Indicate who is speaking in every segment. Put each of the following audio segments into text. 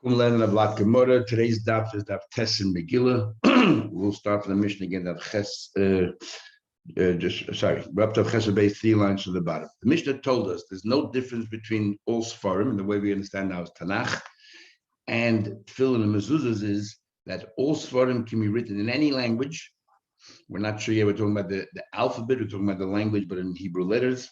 Speaker 1: Today's daf is daf Tes in Megilah. We'll start from the mission again. That Ches, we're up to Ches base 3 lines to the bottom. The Mishnah told us there's no difference between all Sfarim, and the way we understand now is Tanakh, and Tefillin and Mezuzahs is that all Sfarim can be written in any language. We're not sure yet. We're talking about the alphabet. We're talking about the language, but in Hebrew letters.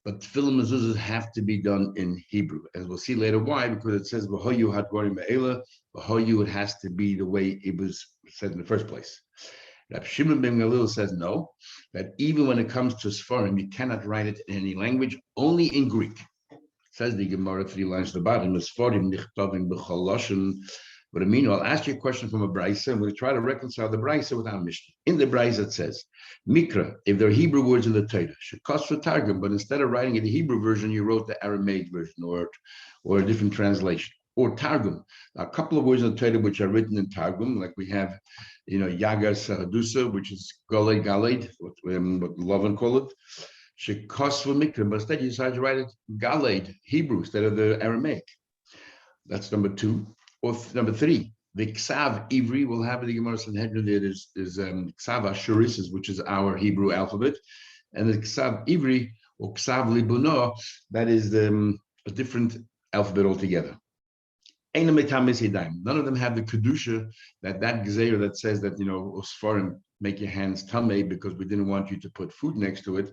Speaker 1: But tefillin mezuzahs have to be done in Hebrew, as we'll see later why, because it says v'hoyu hadvarim me'ela, v'hoyu, it has to be the way it was said in the first place. Rab Shimon ben Gamliel says no, that even when it comes to Sfarim, you cannot write it in any language, only in Greek. It says the Gemara 3 lines to the bottom, Sfarim nichtavim b'chol lashon. But I'll ask you a question from a Braisa, and we'll try to reconcile the Braisa with our Mishnah. In the Braisa it says, Mikra, if there are Hebrew words in the Torah, should cost for Targum, but instead of writing in the Hebrew version, you wrote the Aramaic version or a different translation. Or Targum. A couple of words in the Torah which are written in Targum, like we have, Yagar Sahadusa, which is Galed, what Lavan call it, should cost for Mikra, but instead you decide to write it Galed, Hebrew, instead of the Aramaic. That's number 2. Or number 3, the Ksav Ivri will have the Gemara Sanhedrin. There is Ksav Ashuris, which is our Hebrew alphabet, and the Ksav Ivri or Ksav Libuno, that is a different alphabet altogether. None of them have the kedusha that gezeira that says that Osfarim make your hands tamei because we didn't want you to put food next to it.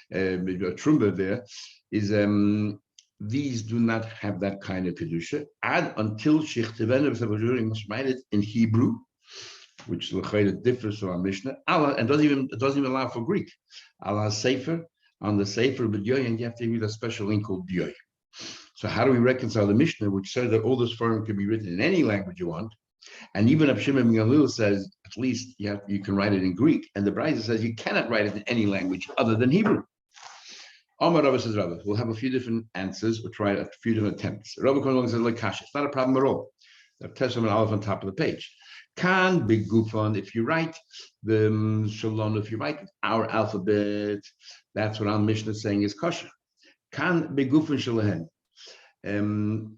Speaker 1: Maybe a trumba there is. These do not have that kind of kedusha. Until Shechtivenu, must write it in Hebrew, which differs from our Mishnah. Allah, and doesn't even allow for Greek. Allah Sefer on the Sefer B'Yoy, and you have to read a special link called B'Yoy. So how do we reconcile the Mishnah, which says that all this form can be written in any language you want, and even Rab Shimon ben Gamliel says at least you can write it in Greek, and the Braisa says you cannot write it in any language other than Hebrew. Omar Rabba says, Rabba, we'll have a few different answers. We'll try a few different attempts. Rabba comes along and says, like Kasha, it's not a problem at all. The Testament Aleph on top of the page. Can big gufan, if you write the Shalom, if you write our alphabet, that's what our Mishnah is saying is kosher. Can big gufan shalahen.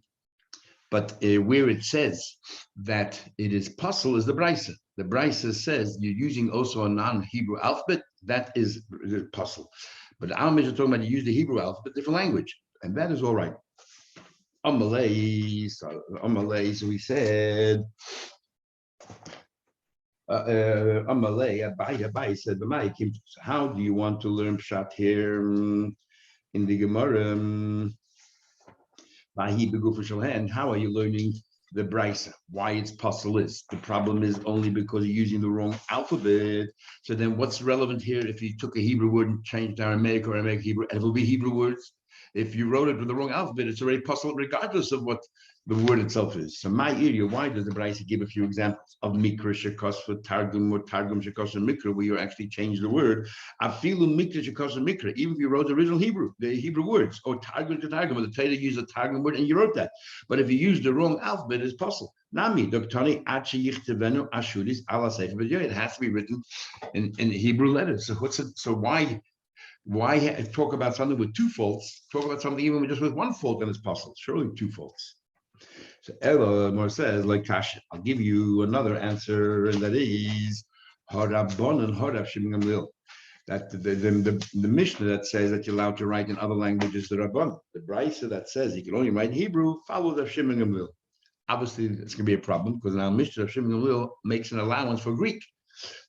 Speaker 1: But where it says that it is possible is the Braisa. The Braisa says you're using also a non-Hebrew alphabet, that is possible. But our Mishnah is talking about you use the Hebrew alphabet, different language, and that is all right. Amalei, so we said, Amalei, Abai said, how do you want to learn Pshat here in the Gemara? And how are you learning the Braisa? Why it's possible is the problem is only because you're using the wrong alphabet. So then what's relevant here if you took a Hebrew word and changed to Aramaic or Aramaic Hebrew, and it will be Hebrew words. If you wrote it with the wrong alphabet, it's already possible regardless of what the word itself is. So my area, why does the Braisa give a few examples of Mikra Shekos for Targum or Targum Shekos and Mikra, where you actually change the word? Afilu Mikra Shekos and Mikra, even if you wrote the original Hebrew, the Hebrew words, or Targum to Targum, or the Torah used a Targum word and you wrote that. But if you use the wrong alphabet, it's possible. Nami, Doktani, Achi Yichtevenu, Ashuris, Allah Sefer, but it has to be written in Hebrew letters. So what's it? So why talk about something with 2 faults? Talk about something even just with 1 fault, then it's possible. Surely 2 faults. So Ella says, like Kasha, I'll give you another answer, and that is Harabon and Harab Shimon Gamliel. That the Mishnah that says that you're allowed to write in other languages, the Rabban. The Braisa that says you can only write in Hebrew follows Rab Shimon Gamliel. Obviously, it's going to be a problem because now Mishnah Rab Shimon Gamliel makes an allowance for Greek.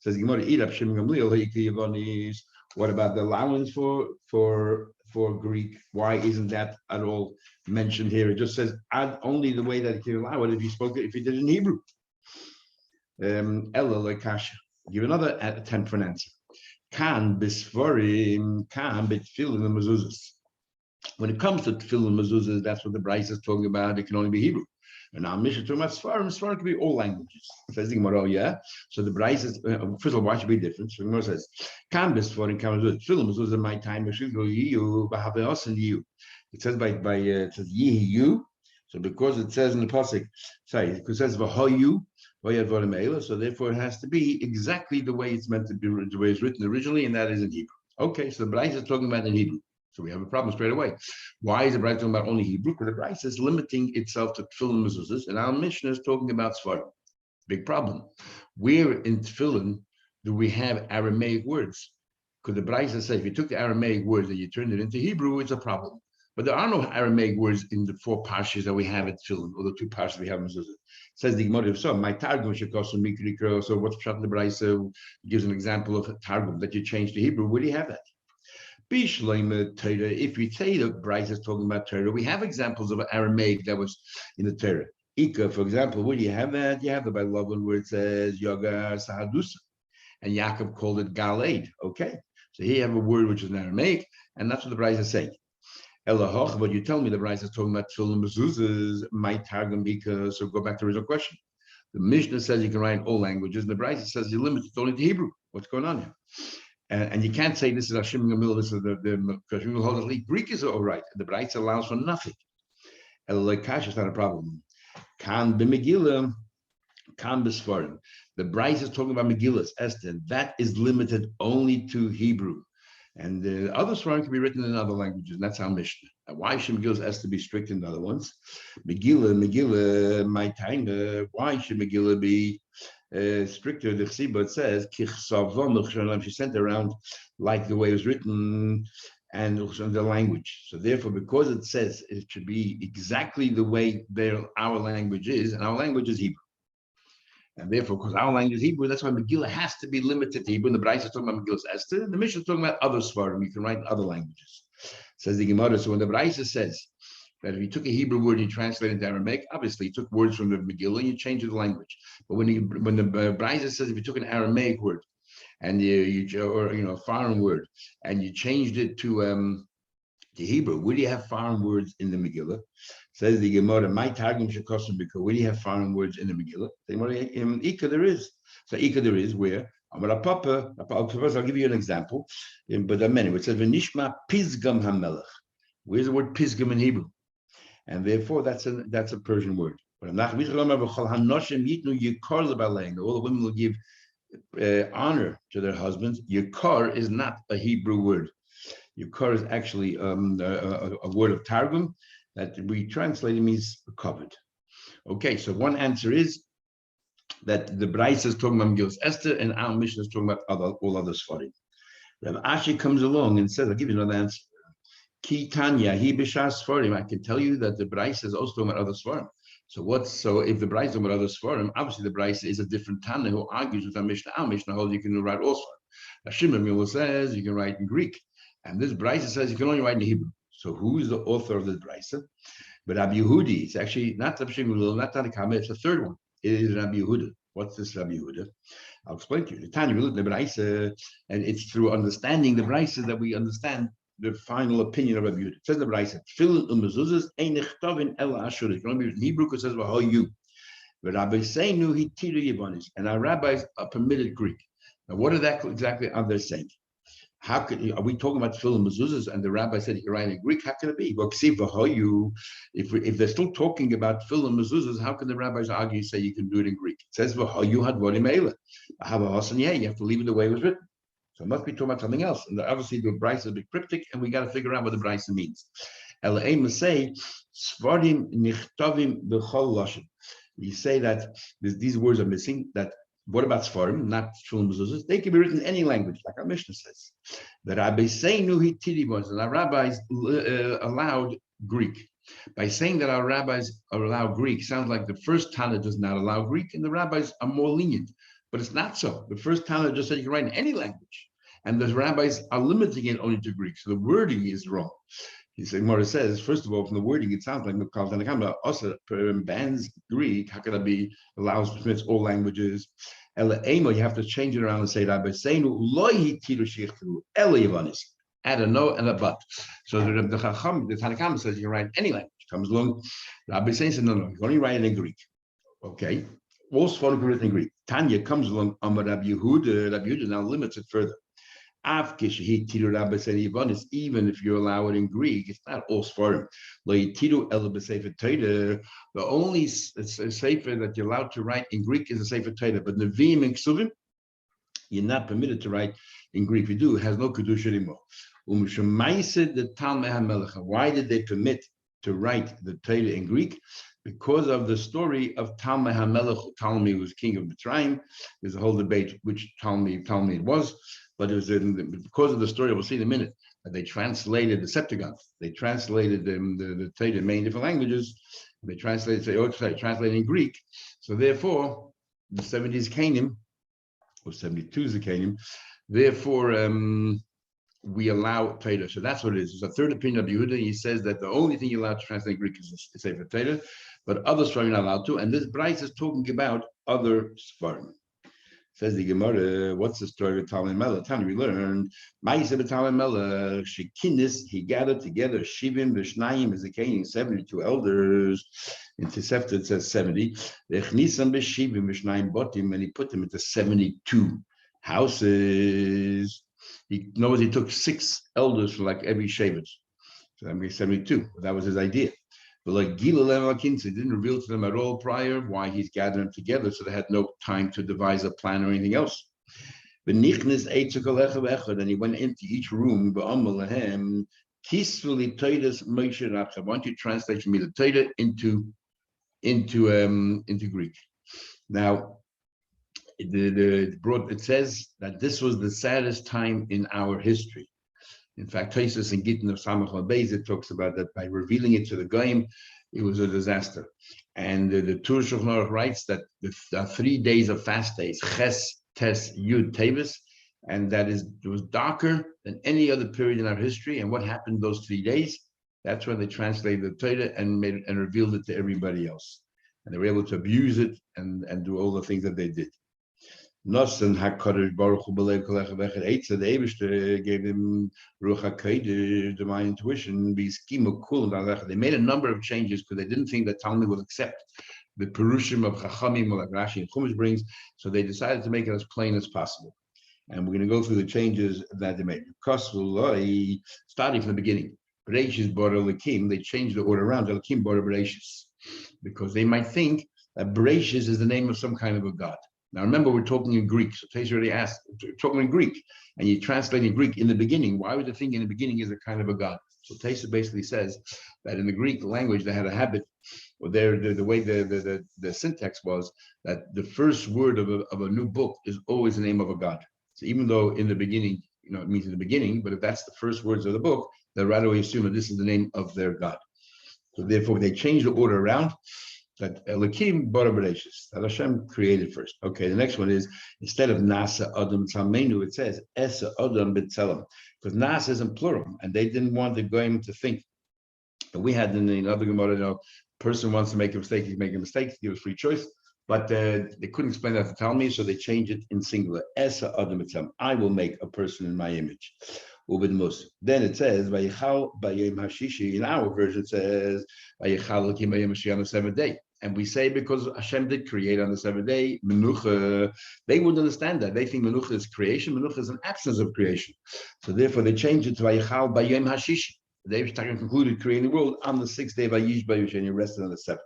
Speaker 1: Says Gemara, eat Rab Shimon Gamliel. What about the allowance for Greek? Why isn't that at all mentioned here? It just says only the way that it can allow it if you did it in Hebrew. Ella Lekasha. Give another attempt for an answer. Can bisvarim can bitfil in the mezuzahs. When it comes to tefillin and mezuzahs, that's what the Braisa is talking about. It can only be Hebrew. And now Mishnah talking about Sfarim. Sfarim can be all languages. Says the Gemara, yeah. So the Braisa is first of all, why should it be different? So the Gemara says, "Can be Sfarim, can be tefillin mezuzahs in my time. It says it says yiyu. So because it says in the pasuk, because it says v'hoyu. So therefore, it has to be exactly the way it's meant to be, the way it's written originally, and that is in Hebrew. Okay, so the Braisa is talking about in Hebrew. So we have a problem straight away. Why is the Brisa talking about only Hebrew? Because the Brisa is limiting itself to Tefillin mezuzahs, and our Mishnah is talking about Svarim. Big problem. Where in Tefillin do we have Aramaic words? Because the Brisa says if you took the Aramaic words and you turned it into Hebrew, it's a problem. But there are no Aramaic words in the 4 parshas that we have at Tefillin, or the 2 parshas we have in mezuzah. Says the Gemara, so my Targum shekosum mikri. So what's Pshat in the Brisa? Gives an example of a Targum that you change to Hebrew. Where do you have that? If you say the Brisa is talking about Torah, we have examples of Aramaic that was in the Torah. Ika, for example, where do you have that? You have the by Lavan where it says Yogar Sahadusa, and Yaakov called it Galeid. Okay, so here you have a word which is in Aramaic, and that's what the Brisa is saying. Elahoch, but you tell me the Brisa is talking about Tefillin mezuzahs, my Targum, because so go back to the original question. The Mishnah says you can write in all languages, and the Brisa says you're limited only to Hebrew. What's going on here? And you can't say this is Hashim Gamil, this is the Greek is all right. The Brisa allows for nothing. Elakash is not a problem. Kan b'Megilah, kan b'Sfarim. The Brisa is talking about Megillahs, Esther. That is limited only to Hebrew. And the other Svarim can be written in other languages. And that's our Mishnah. Why should Megillahs Esther be strict in the other ones? Megillah, my time. Why should Megillah be stricter? The Chsiba says, she sent around like the way it was written and also the language. So therefore, because it says it should be exactly the way our language is, and our language is Hebrew. And therefore, because our language is Hebrew, that's why Megillah has to be limited to Hebrew. And the Brisa is talking about Megillah's Esther. The Mishnah is talking about other Svarim. You can write in other languages. Says the Gemara. So when the Brisa says that if you took a Hebrew word and you translate it into Aramaic, obviously you took words from the Megillah and you changed the language. But when the Brisa says if you took an Aramaic word and or a foreign word and you changed it to Hebrew, where do you have foreign words in the Megillah? Says the Gemara, my Targum shekosum because where do you have foreign words in the Megillah? Ika there is. So Ika there is where? First, I'll give you an example, but there are many. It says V'nishma Pizgam HaMelech. Where's the word Pizgam in Hebrew? And therefore, that's a Persian word. But all the women will give honor to their husbands. Yikar is not a Hebrew word. Yikar is actually a word of Targum that we translate means covered. Okay, so one answer is that the Brisa is talking about Megillah's Esther and our Mishnah is talking about all other Sfarim. Rav Ashi comes along and says, I'll give you another answer. Ki Tanya, he b'shas Sfarim. I can tell you that the Brisa is also talking about other Sfarim. So if the Brisa is talking about other Sfarim, obviously the Brisa is a different Tana who argues with our Mishnah. Our Mishnah holds you can write all Sfarim. Hashim Mila says you can write in Greek. And this Brisa says you can only write in Hebrew. So who is the author of this Brisa? But Rabbi Yehudi, it's actually not Rabbi not Tanakama, it's the third one. It is Rabbi Yehuda. What's this Rabbi Yehuda? I'll explain to you. The Tanya, we look at the Brisa, and it's through understanding the Brisa that we understand the final opinion of Rabbi Yehuda. It says the Brisa, Tefillin u'mezuzahs ein nechtovin ela ashurim. It can only be in Hebrew because it says v'hoyu. But Rabbi Seinu hitiru yivanis, and our rabbis are permitted Greek. Now, what exactly are they saying? How are we talking about Tefillin mezuzahs? And the rabbi said you write in Greek. How can it be? Well, if they're still talking about Tefillin mezuzahs, how can the rabbis argue say you can do it in Greek? It says v'hoyu hadvarim eila. You have to leave it the way it was written. So it must be talking about something else. And obviously the Brisa is a bit cryptic, and we got to figure out what the Brisa means. Elaim must say svarim nichtovim b'chol lashon. You say that these words are missing. That. What about Sfarim, not Tefillin mezuzahs? They can be written in any language, like our Mishnah says. The rabbis say and our rabbis allowed Greek. By saying that our rabbis allow Greek, sounds like the first Tana does not allow Greek, and the rabbis are more lenient. But it's not so. The first Tana just said you can write in any language, and the rabbis are limiting it only to Greek. So the wording is wrong. Gemara says, first of all, from the wording, it sounds like Mekal Tanakama also bans Greek. How could that be? Permits all languages. Ela Emo, you have to change it around and say Rabbi Seinu loy tiru shichtu ela yavanis. Add a no and a but. So the Chacham, the Tanakama says you can write any language. Comes along, Rabbi Seinu says no, you can only write it in Greek. Okay, all Sfarim written in Greek. Tanya comes along, Amar Rabbi Yehuda now limits it further. Even if you allow it in Greek, it's not all Sfarim. The only sefer that you're allowed to write in Greek is a sefer Torah, but Nevi'im and Ksuvim, you're not permitted to write in Greek we do, has no kedusha anymore. Why did they permit to write the Torah in Greek? Because of the story of Talmai HaMelech. Talmai was king of Mitzrayim. There's a whole debate which Talmai it was, but it was because of the story, we'll see in a minute, that they translated the Septuagint. They translated the Torah in many different languages. They translated in Greek. So therefore, the 70s Canaan, or 72 is the Canaan, therefore, we allow Torah. So that's what it is. It's a third opinion of Yehuda. He says that the only thing you're allowed to translate in Greek is Sefer Torah, but other Sfarim you're not allowed to. And this Bryce is talking about other Sfarim. Says the Gemara, what's the story of Talmud Melech? Time we learned, Ma'aseh Talmud Melech, Shekinis, he gathered together Shivim, Vishnayim, as the king, 72 elders. In Tosefta it says 70. Rechnisam B'Shivim, Vishnayim Botim, and he put them into 72 houses. He knows he took 6 elders for like every Shevet. So that makes 72. That was his idea. But like Gila he didn't reveal to them at all prior why he's gathering them together, so they had no time to devise a plan or anything else. And he went into each room. Peacefully, I want you to translate for me the Torah into Greek. Now, it says that this was the saddest time in our history. In fact, Tosfos and Gittin of Samach Beis, it talks about that by revealing it to the Goyim, it was a disaster. And the Tur Shulchan Aruch writes that the 3 days of fast days, Ches, Tes, Yud, Tevis, and it was darker than any other period in our history. And what happened those 3 days? That's when they translated the Torah and revealed it to everybody else. And they were able to abuse it and do all the things that they did. Nosen HaKadosh Baruch Hu B'Lev Kol Echad V'Echad Eitzah, the Eibishter gave him Ruach HaKodesh, divine intuition, B'Yiskimu Kul D'Alech. They made a number of changes because they didn't think that Talmud would accept the Perushim of Chachamim, like Rashi and Chumash brings, so they decided to make it as plain as possible. And we're going to go through the changes that they made. Starting from the beginning, Bereshis Bara Lakim, they changed the order around, Lakim Bara Bereshis, because they might think that Bereshis is the name of some kind of a god. Now remember, we're talking in Greek. So Taisa already asked, we're talking in Greek, and you translate in Greek in the beginning. Why would the thing in the beginning is a kind of a god? So Taisa basically says that in the Greek language, they had a habit, or the way the syntax was, that the first word of a new book is always the name of a god. So even though in the beginning, it means in the beginning, but if that's the first words of the book, they'll right away assume that this is the name of their god. So therefore, they changed the order around. That Elokim Bara Bereshis, that Hashem created first. Okay, the next one is, instead of Nasa Adam Tzalmenu, it says Esa Adam B'Tzelem, because Nasa is in plural, and they didn't want the Goyim to think. But we had in the other Gemara, person wants to make a mistake, he can make a mistake, give us free choice. But they couldn't explain that to Talmud, so they changed it in singular. Esa Adam B'Tzelem, I will make a person in my image. Then it says, Vayichal Bayim Hashishi. In our version, it says, Vayichal Elokim Bayim Hashishi on the 7th day. And we say because Hashem did create on the 7th day, Menucha, they wouldn't understand that. They think Menucha is creation. Menucha is an absence of creation. So therefore, they changed it to Vayichal Bayim Hashishi. They concluded creating the world on the 6th day, Vayish Bayush, and he rested on the 7th.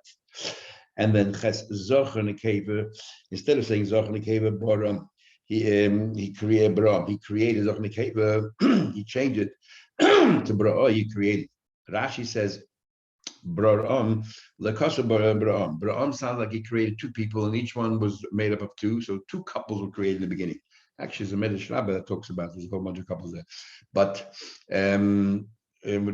Speaker 1: And then Ches Zocher Nekeva, instead of saying Zocher Nekeva, Boram, he created Bra. He created Zocher Nekeva. He changed it to Bra. He created. Rashi says Bra'am, Lakasha Bra'am. Bra'am sounds like he created 2 people, and each one was made up of 2. So 2 couples were created in the beginning. Actually, there's a Medrash Rabbah that talks about there's a whole bunch of couples there. But what do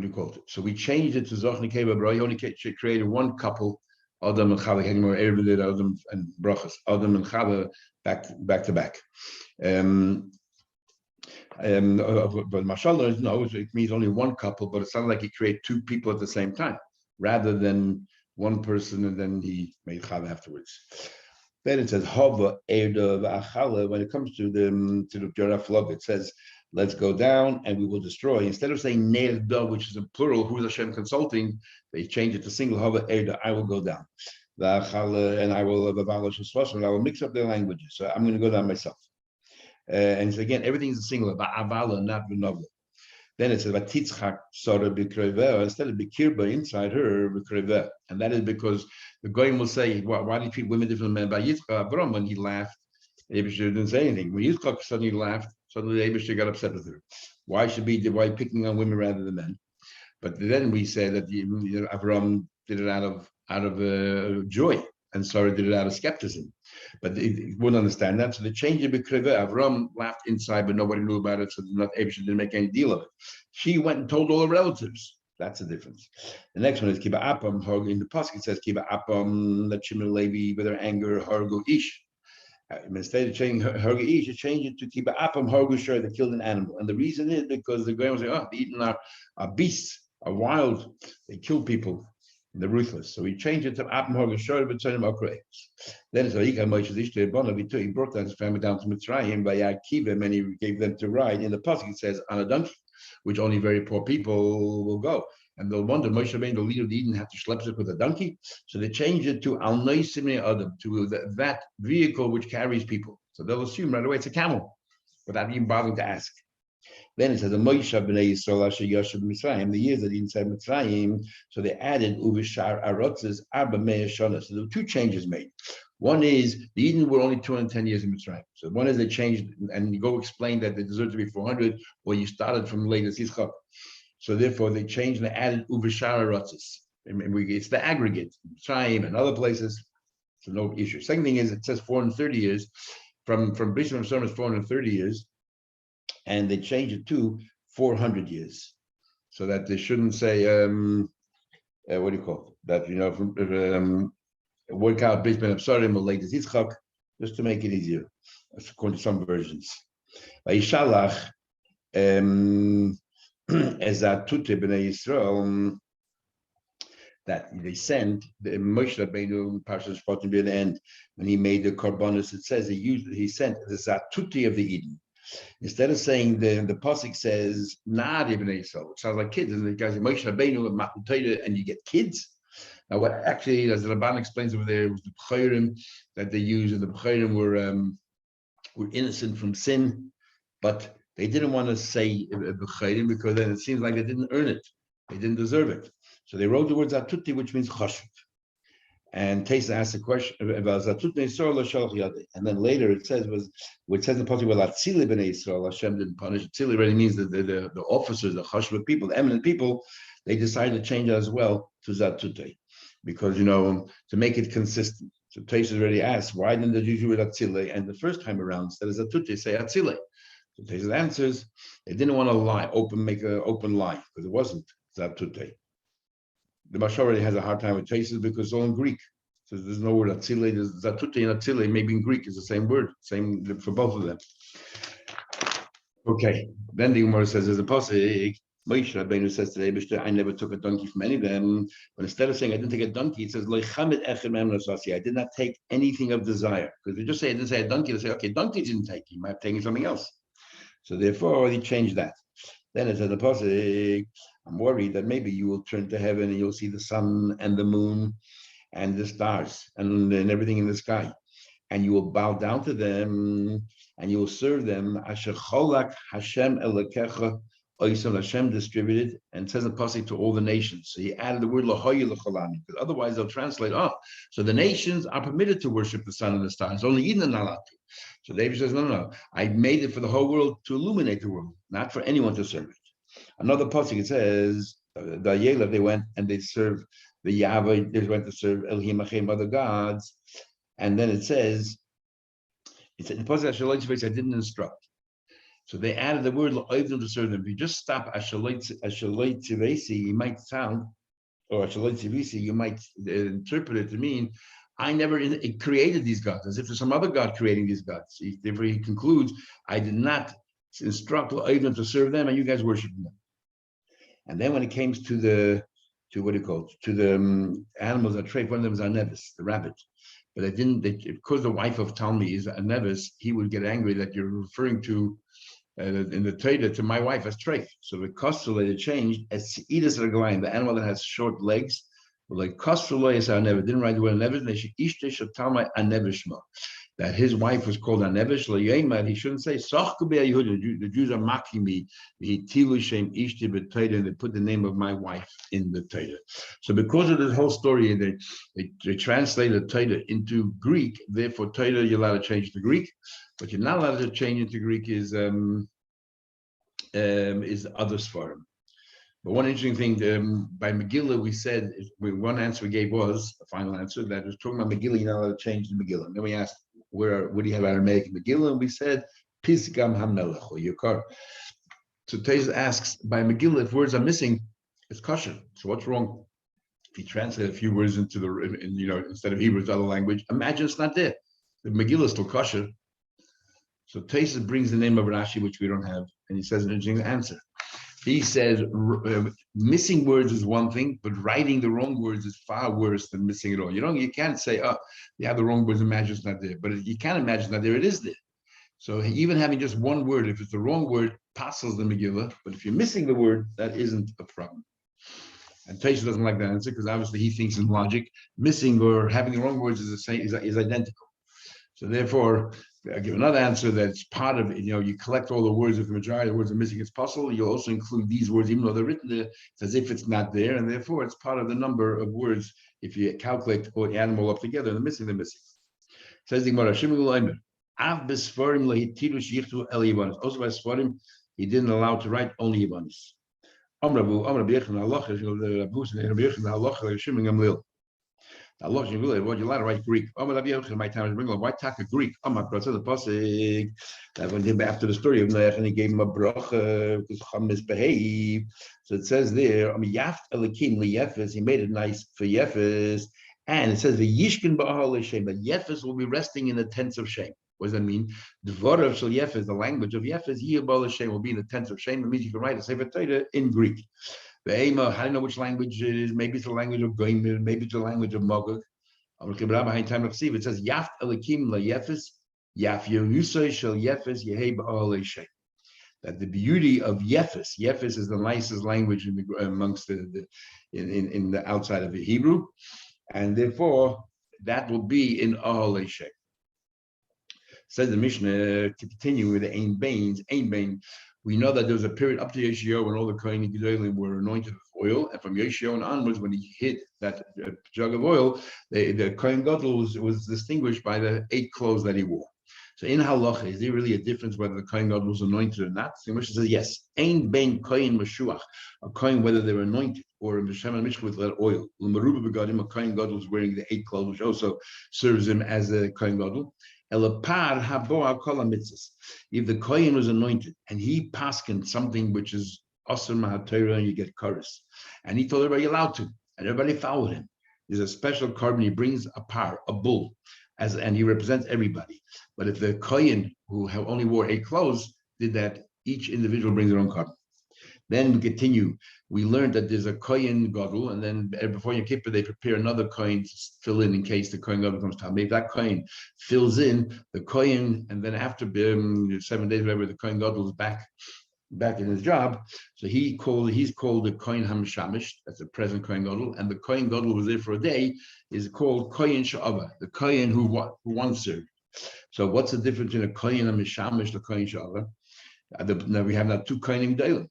Speaker 1: you call it? So we changed it to Zoch Nekeva Bra. He only created 1 couple, Adam and Chava, Adam and Brachas, Adam and Chava back to back. But mashallah, no, it means only 1 couple, but it sounds like he created 2 people at the same time, rather than 1 person and then he made Chava afterwards. Then it says Hava Erda V'Achala. When it comes to the Jorah Flug, it says, let's go down and we will destroy. Instead of saying Nerda, which is in plural, who is Hashem consulting, they change it to single Hava Erda, I will go down. V'Achala, and I will mix up their languages. So I'm going to go down myself. And so again, everything is singular, Ba'avala, not V'Novla. Then it says, Vatitzchak Sora B'Kreveh, instead of B'Kirba, inside her, B'Kreveh. And that is because the Goyim will say, why do you treat women different than men? By Yitzchak, Abram, when he laughed, Abishur didn't say anything. When Yitzchak suddenly laughed, Suddenly the Abishter got upset with her. Why picking on women rather than men? But then we say that Avram did it out of joy, and Sarah did it out of skepticism. But they wouldn't understand that, so they changed it because Avram laughed inside, but nobody knew about it, so not Abishter didn't make any deal of it. She went and told all her relatives. That's the difference. The next one is Kiba Apam. In the pasuk it says Kiba Apam, that Shimon Levi with her anger, Hargu Ish. Instead of changing Hargu Ish, you change it to Kiba Apam, Hargu Shur, that killed an animal. And the reason is because the Goyim was saying, the Eden are beasts, are wild, they kill people, they're ruthless. So we changed it to Apam, Hargu Shur, but turn them Akreis. Then it's Ayika Moshe Ishte Bono, he brought his family down to Mitzrayim by Akiva, and he gave them to ride. In the pasuk it says on a donkey, which only very poor people will go. And they'll wonder, Moshe Rabbeinu, the leader of the Eden, had to schlep it with a donkey. So they changed it to Al Noisimei Adam, to that vehicle which carries people. So they'll assume right away it's a camel, without even bothering to ask. Then it says, the Moshe B'nai Yisrael Asher Yashav Mitzrayim, the years that he inside Mitzrayim, so they added Uvishar Arotzes Arba Mea Shana. So there were two changes made. One is the Eden were only 210 years in Mitzrayim. So one is they changed, and you go explain that they deserve to be 400, or you started from the latest Yitzchak. So therefore they changed and they added Uvishar Arotzes. It's the aggregate, Mitzrayim and other places. So no issue. Second thing is it says 430 years. From Bishop of Sermon is 430 years. And they changed it to 400 years, so that they shouldn't say what do you call it? That work out Brisbane of Sarim or latest Yitzchak, just to make it easier, according to some versions. Vayishalach ezatute b'nei Yisrael, that they sent the Moshe Rabbeinu Parshas Shpatim near the end when he made the korbanos. It says he sent the zatuti of the Eden. Instead of saying the pasuk says Nad ibn Yisrael, which sounds like kids, and the guys Moshe Rabbeinu and Matutayda, and you get kids. Now, what actually, as the Rabban explains over there, was the B'chayrim that they used, and the B'chayrim were innocent from sin, but they didn't want to say B'chayrim because then it seems like they didn't earn it, they didn't deserve it. So they wrote the word Zatuti, which means Chashuv. And Tesa asked a question about Zatut Yisrael Shalach Yadei. And then later it says in the pasuk where Atzili b'nei Yisrael Hashem didn't punish. Atzili really means the officers, the chashva people, the eminent people. They decided to change it as well to Zatute, because to make it consistent. So Tesa already asked, why didn't they use with Atzili? And the first time around, instead of Zatute, say Atzili. So Tesa answers, they didn't want to lie, make an open lie, because it wasn't Zatute. The Mashal already has a hard time with Tesa because it's all in Greek. So there's no word Atzile. There's Zatute and Atzile, maybe in Greek is the same word, same for both of them. Okay, then the Gemara says there's a pasuk. Moshe Rabbeinu says to the Eibishter, I never took a donkey from any of them. But instead of saying I didn't take a donkey, it says I did not take anything of desire. Because they just say I didn't say a donkey, they say, okay, donkey didn't take, you might have taken something else. So therefore he changed that. Then it says the pasuk, I'm worried that maybe you will turn to heaven and you'll see the sun and the moon and the stars and everything in the sky, and you will bow down to them and you will serve them. Asher cholak Hashem Elokecha, Hashem distributed, and it says in the pasuk to all the nations. So he added the word lahoyu l'cholami, because otherwise they'll translate, so the nations are permitted to worship the sun and the stars, only Eden and not. So David says, no, I made it for the whole world to illuminate the world, not for anyone to serve it. Another pasuk, it says, the Yelav, they went and they served the Yahweh, they went to serve Elohim Achem, other gods. And then it says, the pasuk, I didn't instruct. So they added the word La'ovdim to serve them. If you just stop Ashaloi Tivesi, you might sound, or Ashaloi Tivisi, you might interpret it to mean, I never created these gods, as if there's some other God creating these gods. Therefore he concludes, I did not instruct La'ovdim to serve them, and you guys worship them. And then when it came to the animals that trade, one of them is a nevis, the rabbit. But because the wife of Talmi is a nevis, he would get angry that you're referring to in the Torah to my wife as treif. So the kostula they changed as Edis Ragalayim, the animal that has short legs. Like kostula is a nevis, didn't write the word nevis. They should ishte should Talmi a nevishma. that his wife was called Anevish L'Yemad, he shouldn't say Soch Kubei Yehuda. The Jews are mocking me. Tilu Shem Ishti B'Torah, and they put the name of my wife in the Torah. So because of this whole story, they translated Torah into Greek. Therefore, Torah you're allowed to change to Greek, but you're not allowed to change into Greek is other Sfarim. But one interesting thing by Megillah, we said one answer we gave was the final answer that was talking about Megillah. You're not allowed to change the Megillah. And then we asked, what do you have Aramaic Megillah? And we said Pisgam HaMelech or Yukar. So Teza asks by Megillah, if words are missing, it's kosher. So what's wrong if you translate a few words into instead of Hebrew to other language? Imagine it's not there. The Megillah is still kosher. So Teza brings the name of Rashi, which we don't have, and he says an interesting answer. He says missing words is one thing, but writing the wrong words is far worse than missing it all. You can't say, oh, you have the wrong words, imagine it's not there. But you can't imagine it's not there, it is there. So even having just one word, if it's the wrong word, passes the Megillah. But if you're missing the word, that isn't a problem. And Taisha doesn't like that answer because obviously he thinks in logic, missing or having the wrong words is the same, is identical. So therefore, I give another answer that's part of it. You collect all the words. If the majority of the words are missing, it's possible. You'll also include these words, even though they're written there. It's as if it's not there, and therefore it's part of the number of words. If you calculate or the animal up together, they're missing. Says the Gemara, Av b'sfarim lehitirush yichtu el yivanis. Also by sfarim, he didn't allow to write only yivanis. Amrabu b'yechon halacha. Rabbi b'yechon halacha l'shimim gamlil. Allah, you're allowed to write Greek. My time is why talk a Greek? The pasuk that when they after the story of Noach and he gave him a bracha because Chum misbehaved. So it says there, Yaft Elikim liyefes. He made it nice for Yefes, and it says the Yishkin ba'al Shem that Yefes will be resting in the tents of shame. What does that mean? Dvorav shel Yefes, the language of Yefes, Yibal Shem will be in the tents of shame. It means you can write a Sefer Torah in Greek. How do you know which language it is? Maybe it's the language of Goimir, maybe it's the language of Magog. It says Yaft Elikim liyefes, Yaf Yerusay shel Yefes Yehei ba'al Shem. That the beauty of Yefes is the nicest language amongst in the outside of the Hebrew, and therefore that will be in Ahal Shem. Says the Mishnah to continue with the Ein Bain. We know that there was a period up to Yeshua when all the Kohen Gedolim were anointed with oil, and from Yeshua and onwards, when he hit that jug of oil, the Kohen Gadol was distinguished by the 8 clothes that he wore. So in halacha, is there really a difference whether the Kohen Gadol was anointed or not? The Mishnah says yes. Ein bein Kohen Meshuach, a Kohen whether they were anointed or in B'Shem and Mishka with that oil. L'maruba begadim, a Kohen Gadol was wearing the 8 clothes, which also serves him as a Kohen Gadol. Elapar habo kol mitzvahs. If the Kohen was anointed and he paskened something which is asur mahatorah and you get chorus, and he told everybody you're allowed to, and everybody followed him. There's a special carbon. He brings a bull, and he represents everybody. But if the Kohen who only wore 8 clothes did that, each individual brings their own carbon. Then we continue. We learned that there's a Kohen Gadol, and then before Yom Kippur, they prepare another Kohen to fill in case the Kohen Gadol comes to If that Kohen fills in, the Kohen, and then after 7 days, whatever, the Kohen Gadol is back in his job. So he's called the Kohen HaMishamish, that's the present Kohen Gadol, and the Kohen Gadol who was there for a day is called Kohen Sha'ava, the Kohen who once served. So what's the difference between a Kohen HaMishamish and a Kohen Sha'ava? Now we have now 2 Kohenim Gedolim.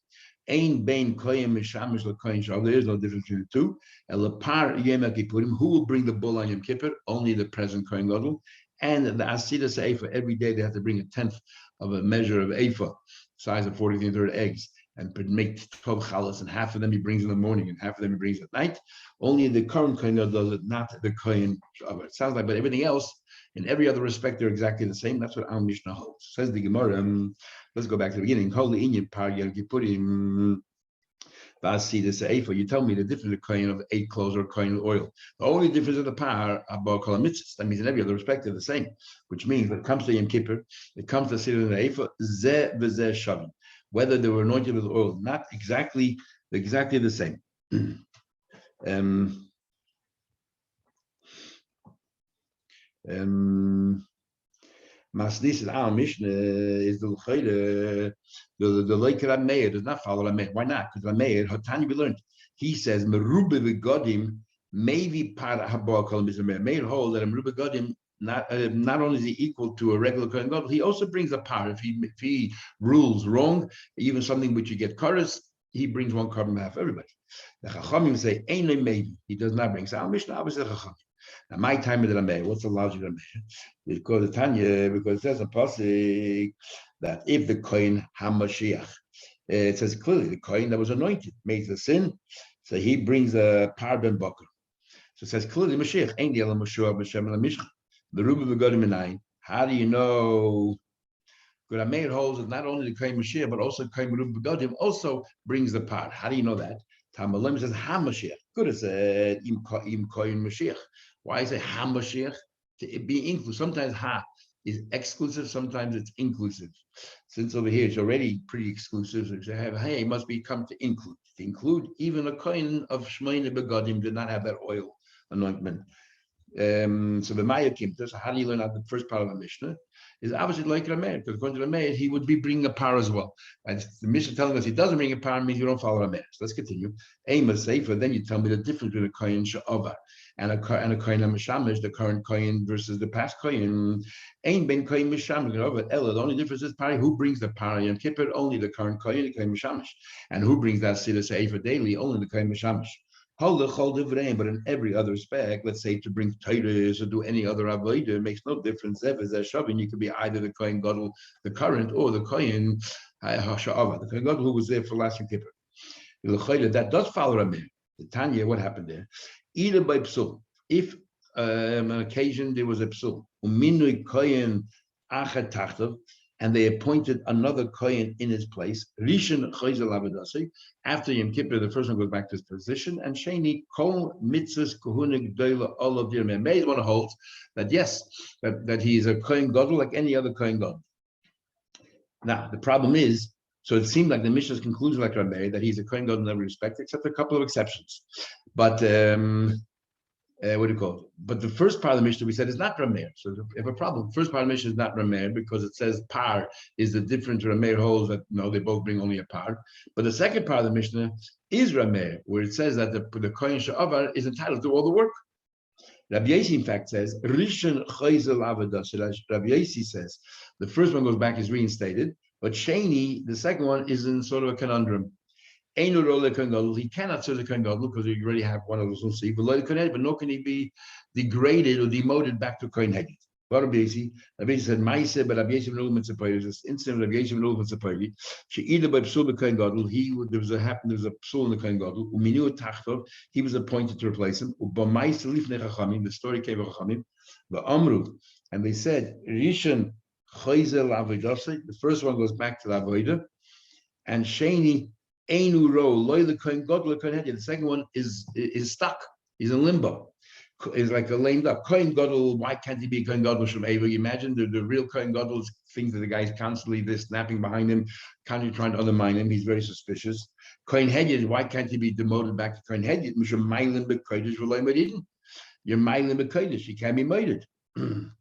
Speaker 1: Ein bein Kohen Mishamish LaKohen Sha'ava. There is no difference between the two. Elapar Yom Kippurim. Who will bring the bull on Yom Kippur? Only the present Kohen Gadol. And the Asidas Eifa, every day they have to bring a 10th of a measure of Eifa, size of 43 eggs, and make 12 chalas, and half of them he brings in the morning, and half of them he brings at night. Only the current Kohen Gadol does it, not the Kohen Sha'ava. It sounds like, but everything else, in every other respect, they're exactly the same. That's what our Mishnah holds. Says the Gemara. Let's go back to the beginning. Holy Inyan Par Yom Kippurim. You tell me the difference of coin of 8 clothes or coin of oil. The only difference of the par about kol mitzvahs. That means in every other respect they're the same. Which means when it comes to Yom Kippur, it comes to Siddur and the Eifa, zeh v'zeh shavim. Whether they were anointed with oil, not exactly the same. Masnis is our Mishnah is the Leiker Meir does not follow Meir. Why not? Because Meir, Hatani we learned. He says Merube Begodim maybe para Habal Kolam is Meir. Meir holds that Merube Begodim not only is he equal to a regular Kohen Gadol, he also brings a par. If he rules wrong, even something which you get chorus, he brings one carbon half everybody. The Chachamim say, ain't no maybe. He does not bring. So our Mishnah obviously Chachamim. Now, my time of the Rameh, what's the logic of Rameh? Because the Tanya, because it says a pasuk that if the Kohen HaMashiach, it says clearly the Kohen that was anointed made the sin, so he brings a par ben bakr. So it says clearly Mashiach ain't the Elam Mashua b'Shem Mishcha. The Ruba v'Godim Minayin. How do you know? Because Rameh holds that not only the Kohen Mashiach but also Kohen Ruba v'Godim also brings the par. How do you know that? Tamalim says HaMashiach. Could have said im Kohen Mashiach. Why is it HaMashiach? To be inclusive. Sometimes Ha is exclusive, sometimes it's inclusive. Since over here it's already pretty exclusive, so you have hey, it must be come to include. To include even a Kohen of Shmeina Begadim did not have that oil anointment. So the Maya Kimta, so how do you learn out the first part of the Mishnah? Is obviously like Rameh, because according to Rameh, he would be bringing a par as well. And the Mishnah telling us he doesn't bring a par means you don't follow Rameh. So let's continue. Aim a safer, then you tell me the difference between a Kohen Sha'ava and a Kohen HaMashamish, the current Kohen versus the past Kohen. Ain ben Kohen Mishamish, Ella, the only difference is pari, who brings the pari and Kippur? Only the current Kohen, the Kohen Mishamish. And who brings that Siddur Sefer daily? Only the Kohen Mishamish. But in every other respect, let's say to bring Titus or do any other avodah, it makes no difference. You could be either the Kohen Gadol, the current, or the Kohen Hasha'ava, the Kohen Gadol who was there for last Kippur. That does follow Rameh. The Tanya, what happened there? Either by psul, if on an occasion there was a psul, uminui Kohen achat tachtav, and they appointed another Kohen in his place. Rishon Chayzel Avedasi. After Yom Kippur, the first one goes back to his position. And Sheni Kol Mitzvahs Kohunik Doila all of Dir May want to hold that yes, that he is a Kohen Gadol like any other Kohen Gadol. Now the problem is, so it seemed like the Mishnah's conclusion, like Rameh, that he's a Kohen Gadol in every respect, except a couple of exceptions. But what do you call it? But the first part of the Mishnah we said is not Rameh. So if you have a problem, first part of the Mishnah is not Rameh because it says par is the different Rameh holds that no, they both bring only a par. But the second part of the Mishnah is Rameh, where it says that the Kohen Sha'avar is entitled to all the work. Rabbi Yossi, in fact, says Rishon Chayzel Avadas. Rabbi Yossi says the first one goes back is reinstated, but Sheni, the second one, is in sort of a conundrum. He cannot serve the Kohen Gadol because you already have one of those. But nor can he be degraded or demoted back to Kohen Hagid. Rabbi Yossi said, "Ma'aseh, but Rabbi Yossi v'nul mitzapayri." This incident of Rabbi Yossi v'nul mitzapayri. She either by psul the Kohen Gadol. There was a psul in the Kohen Gadol. Uminu tachtov. He was appointed to replace him. Uba'ma'aseh lifnei chachamim. The story came of chachamim. Va'amru, and they said, "Rishon chayzel avodasei." The first one goes back to the avodah, and Sheni. The second one is stuck. He's in limbo. He's like a lame duck. Kohen Gadol, why can't he be Kohen Gadol from Ava? You imagine the real Kohen Gadol thinks that the guy's constantly there snapping behind him, constantly trying to undermine him. He's very suspicious. Kohen Hedjed, why can't he be demoted back to Kohen Hedjed? You're Mailim B'Kodesh. You can't be murdered. So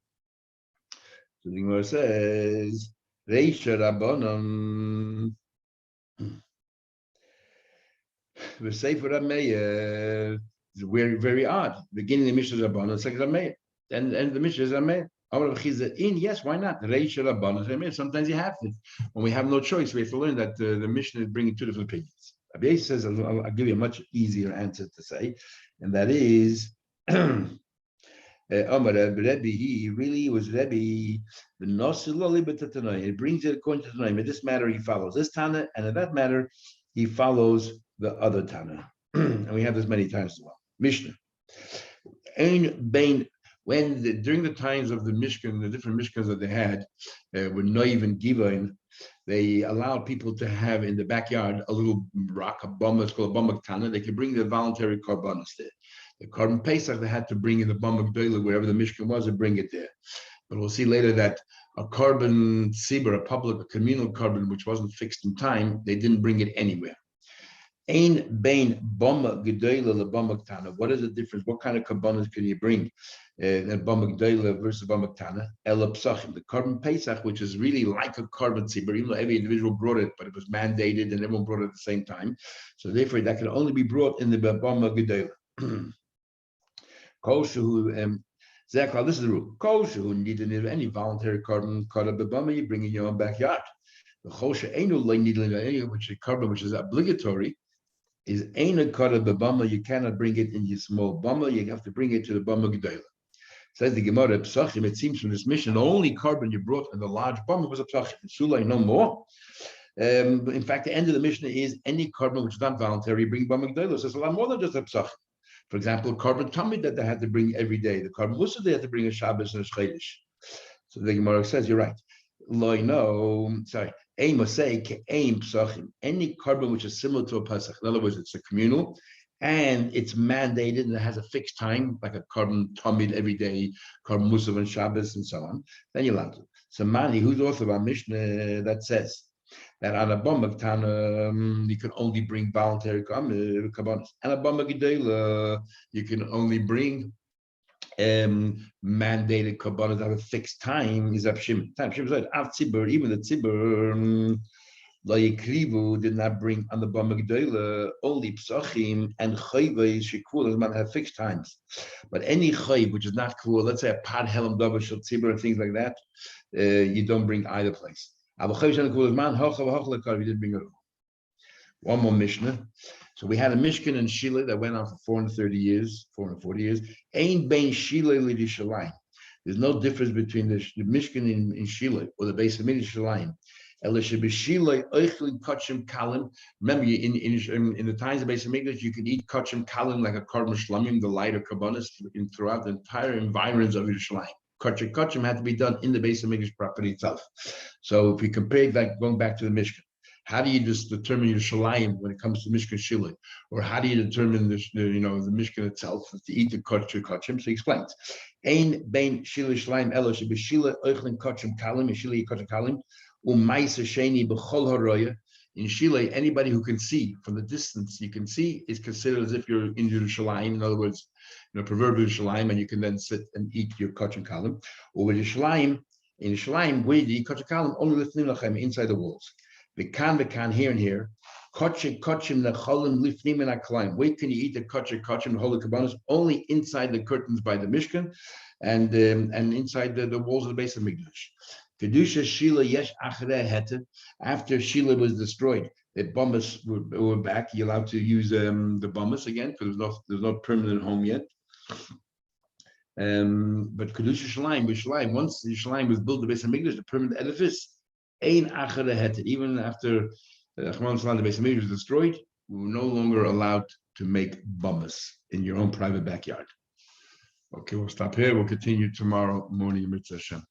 Speaker 1: the Gemara says, Reisha Rabbanon. The Sefer Rameh is very, very odd. Beginning the Mishnah Rabbanon, second Rameh, and the Mishnah is Rameh. Yes, why not? Sometimes you have to. When we have no choice, we have to learn that the Mishnah is bringing two different opinions. Rabbi says, I'll give you a much easier answer to say, and that is, Rebbe, he really was Rebbe. It brings it according to the Tanaim. In this matter, he follows this Tana, and in that matter, he follows the other Tana. And we have this many times as well. Mishnah. During the times of the Mishkan, the different Mishkans that they had, were Noiv and Givain, they allowed people to have in the backyard a little rock, a bomb, it's called a bomb Tana. They could bring the voluntary korbanos there. The Korban Pesach, they had to bring in the bomb wherever the Mishkan was, and bring it there. But we'll see later that a korban sibur, a communal korban, which wasn't fixed in time, they didn't bring it anywhere. Ein bein bomba gedola le bomba tana. What is the difference? What kind of korbanos can you bring? Bomba gedola versus bomba tana. Ela psachim, the korban pesach, which is really like a korban sibur, even though every individual brought it, but it was mandated and everyone brought it at the same time. So therefore, that can only be brought in the bomba gedola. Zekla, this is the rule. Kosher, need any voluntary carbon cut up the bummer, you bring in your own backyard. The chosher ain't no needling any which is carbon, which is obligatory, is ain't a cut of the bummer. You cannot bring it in your small bummer. You have to bring it to the bummer gedela. Says the Gemara Psachim. It seems from this mission, the only carbon you brought in the large bummer was a Psachim. Sulay no more. In fact, the end of the Mishnah is any carbon which is not voluntary, you bring bummer gedela. So it's a lot more than just a Psachim. For example, carbon tummy that they had to bring every day. The carbon musa they had to bring a Shabbos and a Shchedish. So the Gemara says, you're right. Any carbon which is similar to a Pesach. In other words, it's a communal and it's mandated and it has a fixed time, like a carbon tummy every day, carbon musa and Shabbos and so on. Then you're allowed to. So Mani, who's also about Mishnah that says that on a bomb of Tana, you can only bring voluntary kabbanis. And a bomb of Gedela, you can only bring mandated kabbanis that have a fixed time. Is Shimon. Shimon said, even the tzibur, Layikrivu did not bring on the bomb of Gedela, only psachim and chayvei shikul man have fixed times. But any chayv which is not cool, let's say a pad helam davar shel tzibur and things like that, you don't bring either place. You didn't bring it all. One more Mishnah. So we had a Mishkan in Shila that went on for 440 years. Ein bein Shila l'Yishalayim. There's no difference between the Mishkan in Shila or the base of Yishalayim. Remember, in the times of base of Mikdash, you could eat kachim kalim like a carbon shlamim, the lighter kabbanis, throughout the entire environs of Yerushalayim. Kachim had to be done in the base of Mikdash property itself. So if we compare that, going back to the Mishkan, how do you just determine Yerushalayim when it comes to Mishkan Shilai? Or how do you determine the Mishkan itself to eat the kachim? So he explains. Ein bein Shilai Shalaim elo shebeshila oichlin kachim kalim, Shilai kachim kalim, u'maisa sheni b'chol haroya. In Shilai, anybody who can see from the distance, you can see, is considered as if you're in Yerushalayim. In other words, proverbial Yerushalayim, and you can then sit and eat your kachim kalim. Or with Yerushalayim, in Yerushalayim, where you eat kachim kalim, only lifnim lachem, inside the walls. V'kan, here and here. Kachim lecholim lifnim and aklayim. Where can you eat the kachim, the holy kabbanos? Only inside the curtains by the Mishkan, and inside the walls of the base of Mikdash. Kedusha Shila yesh achrei heta. After Shila was destroyed, the bombas were back. You're allowed to use the bombas again because there's no permanent home yet. But Kedusha Shalayim, once Shalayim was built, the base of Mikdash, the permanent edifice, ein achrei heta. Even after the base of Mikdash was destroyed, we were no longer allowed to make bombas in your own private backyard. Okay, we'll stop here. We'll continue tomorrow morning, Mitzvah Hashem.